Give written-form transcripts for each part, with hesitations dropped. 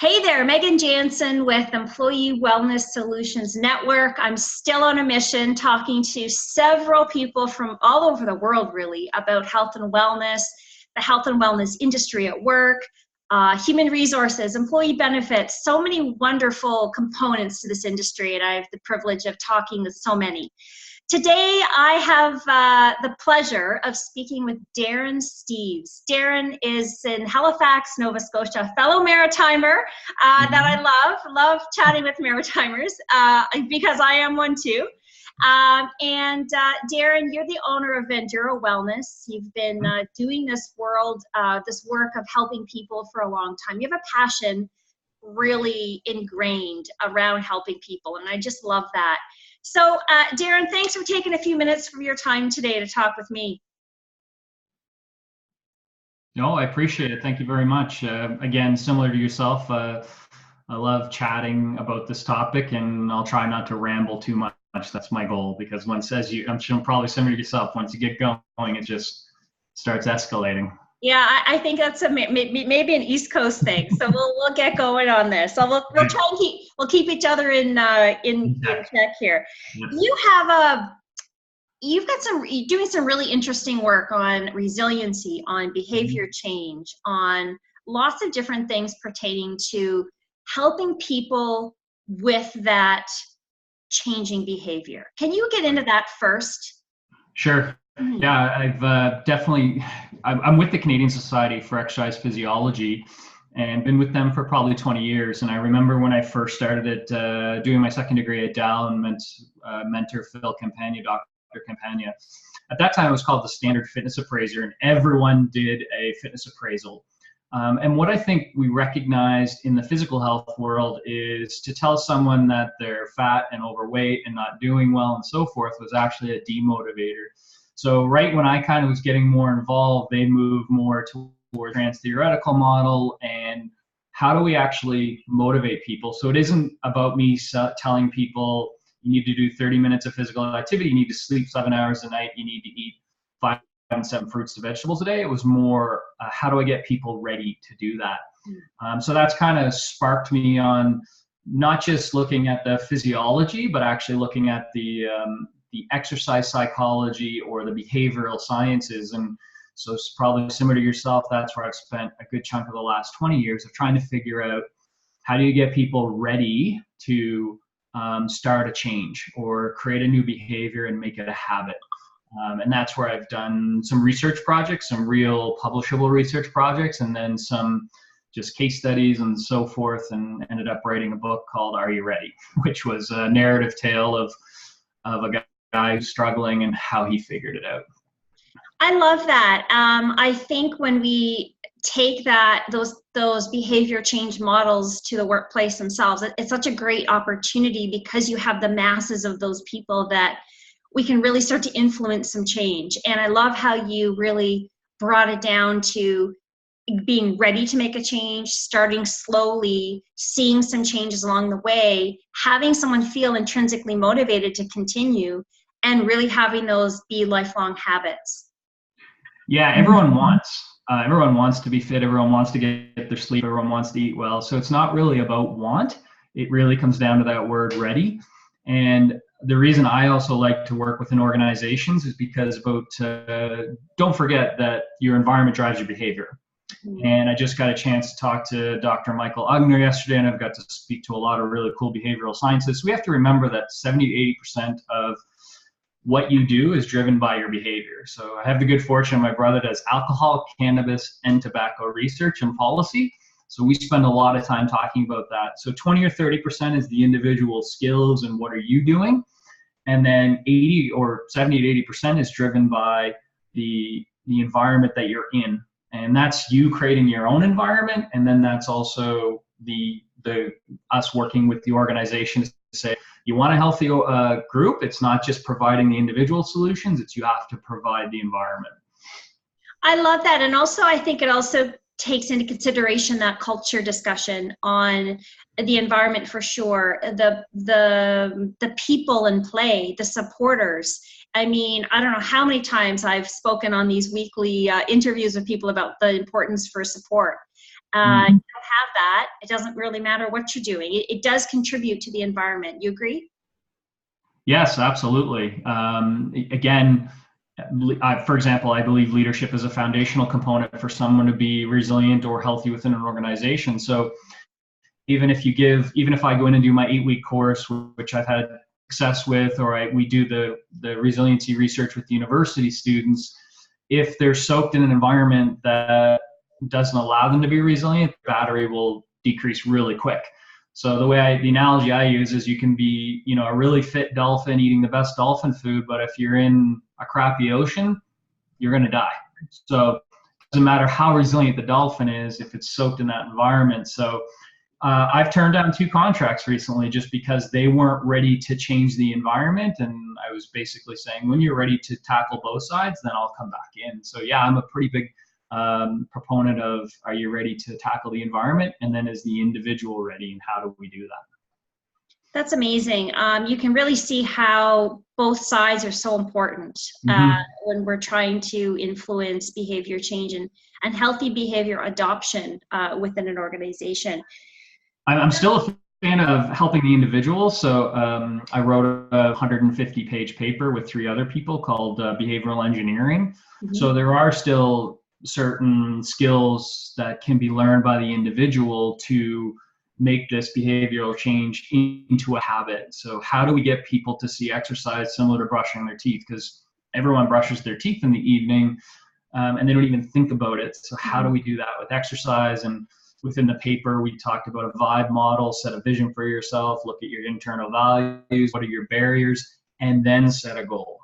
Hey there, Megan Jansen with Employee Wellness Solutions Network. I'm still on a mission talking to several people from all over the world, really, about health and wellness, the health and wellness industry at work, human resources, employee benefits, so many wonderful components to this industry, and I have the privilege of talking with so many. Today, I have the pleasure of speaking with Darren Steeves. Darren is in Halifax, Nova Scotia, a fellow Maritimer that I love chatting with Maritimers because I am one too. Darren, you're the owner of Vendura Wellness. You've been doing this work of helping people for a long time. You have a passion really ingrained around helping people, and I just love that. So, Darren, thanks for taking a few minutes from your time today to talk with me. No, I appreciate it. Thank you very much. Again, similar to yourself, I love chatting about this topic, and I'll try not to ramble too much. That's my goal, because I'm sure probably similar to yourself, once you get going, it just starts escalating. Yeah, I think that's maybe an East Coast thing. So we'll get going on this. So we'll try and keep each other in check here. Yeah. You're doing some really interesting work on resiliency, on behavior change, on lots of different things pertaining to helping people with that changing behavior. Can you get into that first? Sure. Yeah, I'm with the Canadian Society for Exercise Physiology and been with them for probably 20 years. And I remember when I first started doing my second degree at Dal and mentor Phil Campagna, Dr. Campagna. At that time, it was called the Standard Fitness Appraiser, and everyone did a fitness appraisal. And what I think we recognized in the physical health world is to tell someone that they're fat and overweight and not doing well and so forth was actually a demotivator. So right when I kind of was getting more involved, they moved more toward trans-theoretical model and how do we actually motivate people? So it isn't about me telling people you need to do 30 minutes of physical activity, you need to sleep 7 hours a night, you need to eat 5 and 7 fruits and vegetables a day. It was more, how do I get people ready to do that? So that's kind of sparked me on not just looking at the physiology, but actually looking at the exercise psychology or the behavioral sciences. And so it's probably similar to yourself, that's where I've spent a good chunk of the last 20 years of trying to figure out how do you get people ready to start a change or create a new behavior and make it a habit. And that's where I've done some research projects, some real publishable research projects, and then some just case studies and so forth, and ended up writing a book called Are You Ready?, which was a narrative tale of a guy who's struggling and how he figured it out. I love that. I think when we take those behavior change models to the workplace themselves, it's such a great opportunity because you have the masses of those people that we can really start to influence some change. And I love how you really brought it down to being ready to make a change, starting slowly, seeing some changes along the way, having someone feel intrinsically motivated to continue, and really having those be lifelong habits. Yeah, everyone wants to be fit, everyone wants to get their sleep, everyone wants to eat well. So it's not really about want. It really comes down to that word ready. And the reason I also like to work within organizations is because don't forget that your environment drives your behavior. And I just got a chance to talk to Dr. Michael Ugner yesterday, and I've got to speak to a lot of really cool behavioral scientists. We have to remember that 70 to 80% of what you do is driven by your behavior. So I have the good fortune, my brother does alcohol, cannabis, and tobacco research and policy. So we spend a lot of time talking about that. So 20 or 30% is the individual skills and what are you doing? And then 80 or 70 to 80% is driven by the environment that you're in. And that's you creating your own environment. And then that's also us working with the organization to say, you want a healthy group, it's not just providing the individual solutions, it's you have to provide the environment. I love that. And also, I think it also takes into consideration that culture discussion on the environment for sure, the people in play, the supporters. I mean, I don't know how many times I've spoken on these weekly interviews with people about the importance for support. You don't have that, it doesn't really matter what you're doing. It does contribute to the environment. You agree? Yes, absolutely. Again, for example, I believe leadership is a foundational component for someone to be resilient or healthy within an organization. So even if I go in and do my 8-week course, which I've had success with, or we do the resiliency research with the university students, if they're soaked in an environment that doesn't allow them to be resilient, the battery will decrease really quick. So the analogy I use is you can be, a really fit dolphin eating the best dolphin food, but if you're in a crappy ocean, you're going to die. So it doesn't matter how resilient the dolphin is if it's soaked in that environment. So I've turned down 2 contracts recently just because they weren't ready to change the environment. And I was basically saying, when you're ready to tackle both sides, then I'll come back in. So yeah, I'm a pretty big proponent of, are you ready to tackle the environment? And then is the individual ready, and how do we do that? That's amazing. You can really see how both sides are so important when we're trying to influence behavior change and healthy behavior adoption within an organization. I'm still a fan of helping the individual. So I wrote a 150-page paper with 3 other people called Behavioural Engineering. So there are still certain skills that can be learned by the individual to make this behavioral change into a habit. So how do we get people to see exercise similar to brushing their teeth? Because everyone brushes their teeth in the evening and they don't even think about it. So how do we do that with exercise? And within the paper, we talked about a vibe model, set a vision for yourself, look at your internal values, what are your barriers, and then set a goal.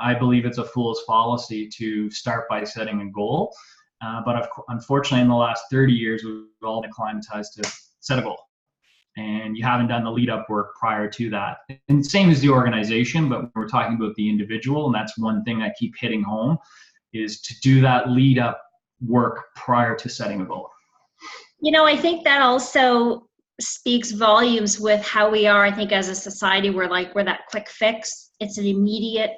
I believe it's a fool's fallacy to start by setting a goal. But unfortunately, in the last 30 years, we've all been acclimatized to set a goal. And you haven't done the lead up work prior to that. And same as the organization, but we're talking about the individual. And that's one thing I keep hitting home, is to do that lead up work prior to setting a goal. I think that also speaks volumes with how we are. I think as a society, we're that quick fix. It's an immediate,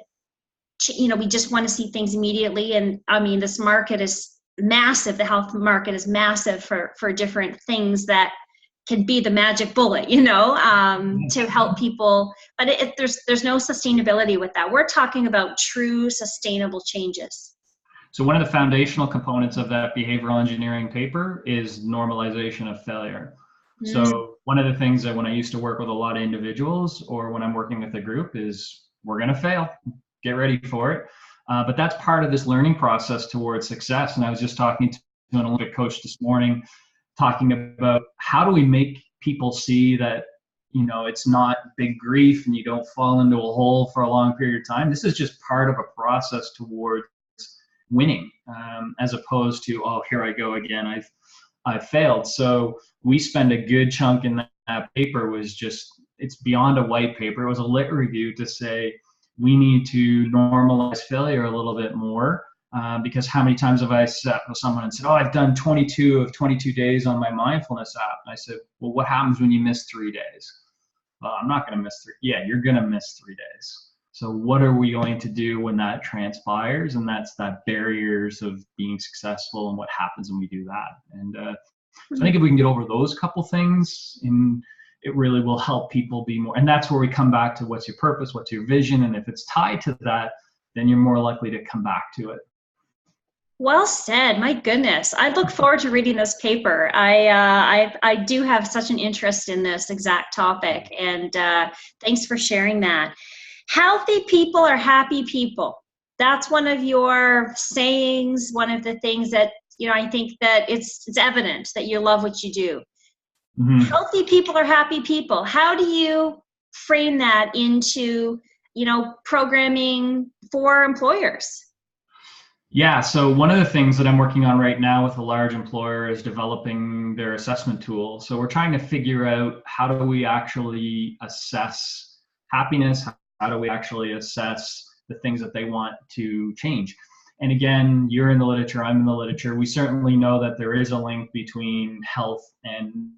we just want to see things immediately. And I mean, this market is massive. The health market is massive for different things that can be the magic bullet, to help people. But there's no sustainability with that. We're talking about true sustainable changes. So one of the foundational components of that behavioral engineering paper is normalization of failure. So one of the things that when I used to work with a lot of individuals, or when I'm working with a group, is we're going to fail. Get ready for it. But that's part of this learning process towards success. And I was just talking to an Olympic coach this morning, talking about how do we make people see that, it's not big grief and you don't fall into a hole for a long period of time. This is just part of a process towards winning, as opposed to, oh, here I go again, I've failed. So we spend a good chunk in that paper was just, it's beyond a white paper. It was a lit review to say, we need to normalize failure a little bit more, because how many times have I sat with someone and said, oh, I've done 22 of 22 days on my mindfulness app. And I said, well, what happens when you miss 3 days? Well, I'm not going to miss 3. Yeah, you're going to miss 3 days. So what are we going to do when that transpires? And that's that barriers of being successful and what happens when we do that. And so I think if we can get over those couple things, it really will help people be more. And that's where we come back to what's your purpose, what's your vision. And if it's tied to that, then you're more likely to come back to it. Well said. My goodness. I look forward to reading this paper. I do have such an interest in this exact topic. And thanks for sharing that. Healthy people are happy people. That's one of your sayings, one of the things that, I think that it's evident that you love what you do. Healthy people are happy people. How do you frame that into, programming for employers? Yeah, so one of the things that I'm working on right now with a large employer is developing their assessment tool. So we're trying to figure out, how do we actually assess happiness? How do we actually assess the things that they want to change? And again, you're in the literature, I'm in the literature. We certainly know that there is a link between health and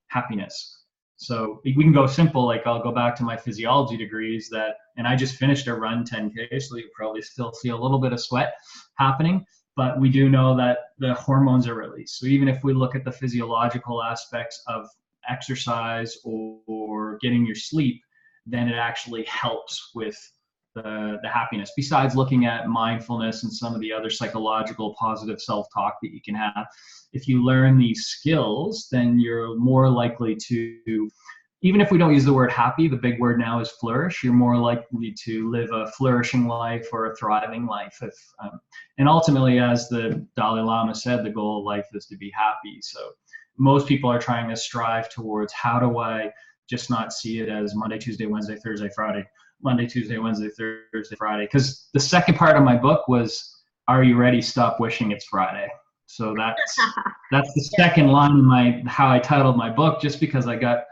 happiness. So we can go simple, like I'll go back to my physiology degrees and I just finished a run 10K, so you probably still see a little bit of sweat happening. but we do know that the hormones are released. So even if we look at the physiological aspects of exercise or getting your sleep, then it actually helps with the happiness, besides looking at mindfulness and some of the other psychological positive self-talk that you can have. If you learn these skills, then you're more likely to, even if we don't use the word happy, the big word now is flourish, you're more likely to live a flourishing life or a thriving life. And ultimately, as the Dalai Lama said, the goal of life is to be happy. So most people are trying to strive towards, how do I just not see it as Monday, Tuesday, Wednesday, Thursday, Friday, Monday, Tuesday, Wednesday, Thursday, Friday. Because the second part of my book was, are you ready? Stop wishing it's Friday. So that's the second line in how I titled my book, just because I got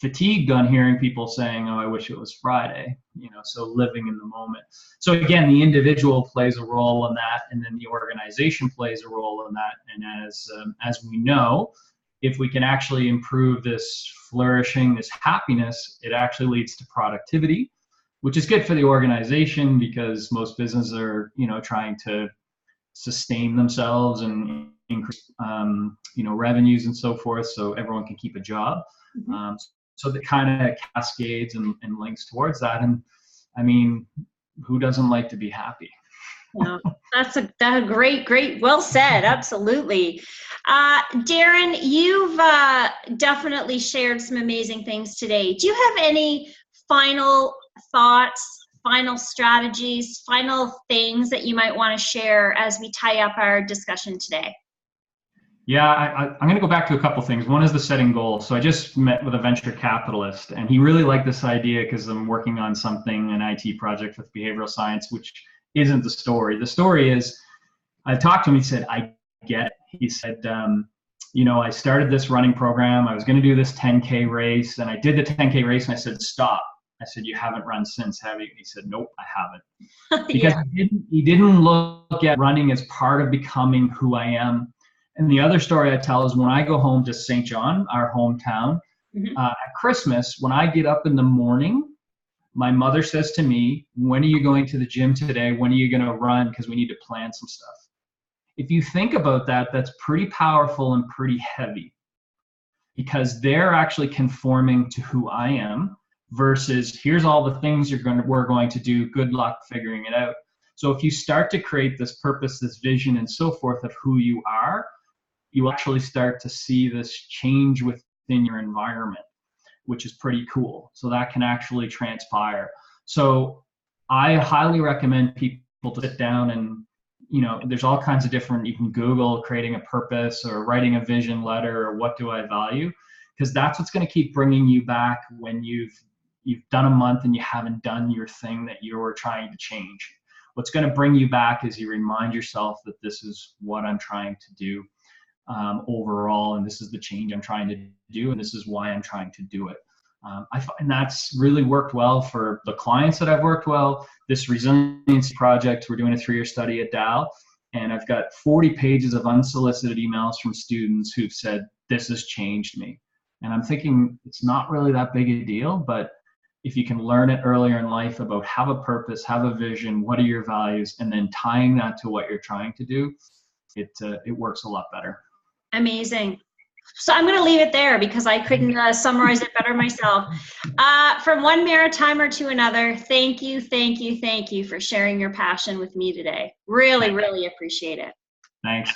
fatigued on hearing people saying, oh, I wish it was Friday, so living in the moment. So again, the individual plays a role in that, and then the organization plays a role in that. And as we know, if we can actually improve this flourishing, this happiness, it actually leads to productivity, which is good for the organization, because most businesses are, trying to sustain themselves and increase, revenues and so forth, so everyone can keep a job. Mm-hmm. So that kind of cascades and links towards that. And I mean, who doesn't like to be happy? Yeah, that's a great, well said. Absolutely. Darren, you've definitely shared some amazing things today. Do you have any final thoughts, final strategies, final things that you might want to share as we tie up our discussion today? Yeah, I'm going to go back to a couple things. One is the setting goals. So I just met with a venture capitalist, and he really liked this idea because I'm working on an IT project with behavioral science, which isn't the story. The story is, I talked to him, he said, I get it. He said, I started this running program. I was going to do this 10K race, and I did the 10K race, and I said, stop. I said, you haven't run since, have you? And he said, nope, I haven't. Because he didn't look at running as part of becoming who I am. And the other story I tell is, when I go home to St. John, our hometown, at Christmas, when I get up in the morning, my mother says to me, when are you going to the gym today? When are you going to run? Because we need to plan some stuff. If you think about that, that's pretty powerful and pretty heavy, because they're actually conforming to who I am, versus here's all the things we're going to do. Good luck figuring it out. So if you start to create this purpose, this vision, and so forth of who you are, you actually start to see this change within your environment, which is pretty cool. So that can actually transpire. So I highly recommend people to sit down and, there's all kinds of different, you can Google creating a purpose or writing a vision letter or what do I value, because that's what's going to keep bringing you back when you've done a month and you haven't done your thing that you were trying to change. What's going to bring you back is you remind yourself that this is what I'm trying to do overall, and this is the change I'm trying to do, and this is why I'm trying to do it. I find that's really worked well for the clients that I've worked well. This Resiliency project, we're doing a 3-year study at Dow, and I've got 40 pages of unsolicited emails from students who've said, this has changed me. And I'm thinking, it's not really that big a deal, but if you can learn it earlier in life about have a purpose, have a vision, what are your values, and then tying that to what you're trying to do, it works a lot better. Amazing. So I'm going to leave it there because I couldn't summarize it better myself. From one maritimer to another, thank you for sharing your passion with me today. Really, really appreciate it. Thanks.